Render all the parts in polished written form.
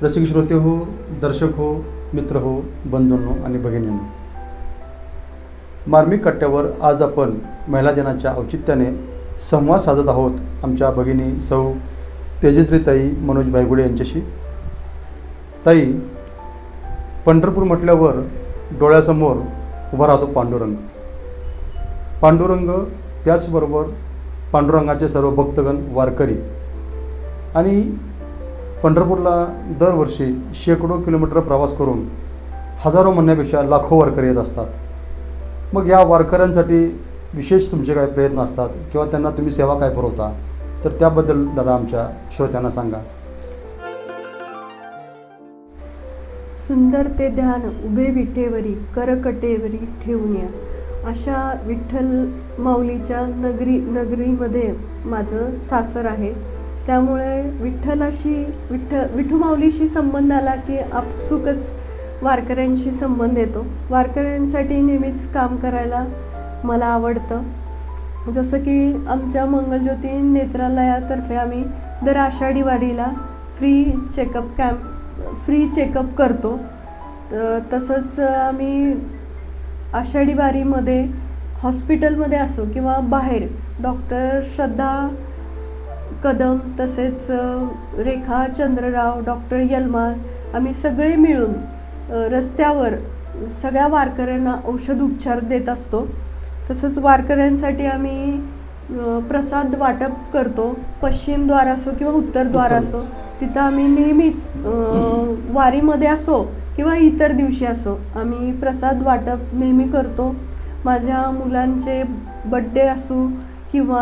रसिक श्रोते हो, दर्शक हो, मित्र हो, बंधूंनो आणि भगिनींनो, मार्मिक कट्ट्यावर आज आपण महिला दिनाच्या औचित्याने संवाद साधत आहोत आमच्या भगिनी सौ तेजश्रीताई मनोज बायगुडे यांच्याशी. ताई, पंढरपूर म्हटल्यावर डोळ्यासमोर उभा राहतो पांडुरंग. पांडुरंग, त्याचबरोबर पांडुरंगाचे सर्व भक्तगण, वारकरी. आणि पंढरपूरला दरवर्षी शेकडो किलोमीटर प्रवास करून हजारो म्हणण्यापेक्षा लाखो वारकरी येत असतात. मग या वारकऱ्यांसाठी विशेष तुमचे काय प्रयत्न असतात किंवा त्यांना तुम्ही सेवा काय पुरवता, तर त्याबद्दल दादा आमच्या श्रोत्यांना सांगा. सुंदर ते ध्यान उभे विठेवरी, करकटेवरी ठेवून या. अशा विठ्ठल माऊलीच्या नगरीमध्ये माझं सासर आहे. त्यामुळे विठू माऊलीशी संबंध आला की आपसुकच वारकऱ्यांशी संबंध येतो. वारकऱ्यांसाठी नेहमीच काम करायला मला आवडतं. जसं की आमच्या मंगलज्योती नेत्रालयातर्फे आम्ही दर आषाढी वारीला फ्री चेकअप करतो. तसंच आम्ही आषाढी वारीमध्ये हॉस्पिटलमध्ये असो किंवा बाहेर डॉक्टर श्रद्धा कदम, तसेच रेखा चंद्रराव, डॉक्टर यलमार, आम्ही सगळे मिळून रस्त्यावर सगळ्या वारकऱ्यांना औषध उपचार देत असतो. तसंच वारकऱ्यांसाठी आम्ही प्रसाद वाटप करतो. पश्चिम द्वार असो किंवा उत्तर द्वार असो, तिथं आम्ही नेहमीच वारीमध्ये असो किंवा इतर दिवशी असो आम्ही प्रसाद वाटप नेहमी करतो. माझ्या मुलांचे बड्डे असो किंवा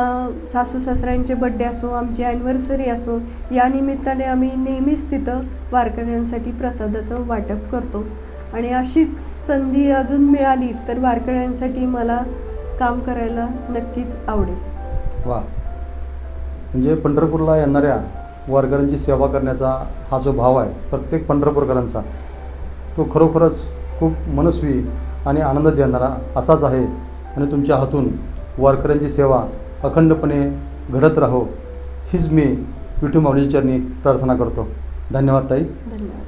सासू सासऱ्यांचे बड्डे असो, आमची ॲनिव्हर्सरी असो, या निमित्ताने आम्ही नेहमीच तिथं वारकऱ्यांसाठी प्रसादाचं वाटप करतो. आणि अशीच संधी अजून मिळाली तर वारकऱ्यांसाठी मला काम करायला नक्कीच आवडेल. वा, म्हणजे पंढरपूरला येणाऱ्या वारकऱ्यांची सेवा करण्याचा हा जो भाव आहे प्रत्येक पंढरपूरकरांचा, तो खरोखरच खूप मनस्वी आणि आनंद देणारा असाच आहे. आणि तुमच्या हातून वारकऱ्यांची सेवा अखंडपणे घडत राहो, हीच मी विठू माऊलीच्या चरणी प्रार्थना करतो. धन्यवाद ताई. धन्यवाद.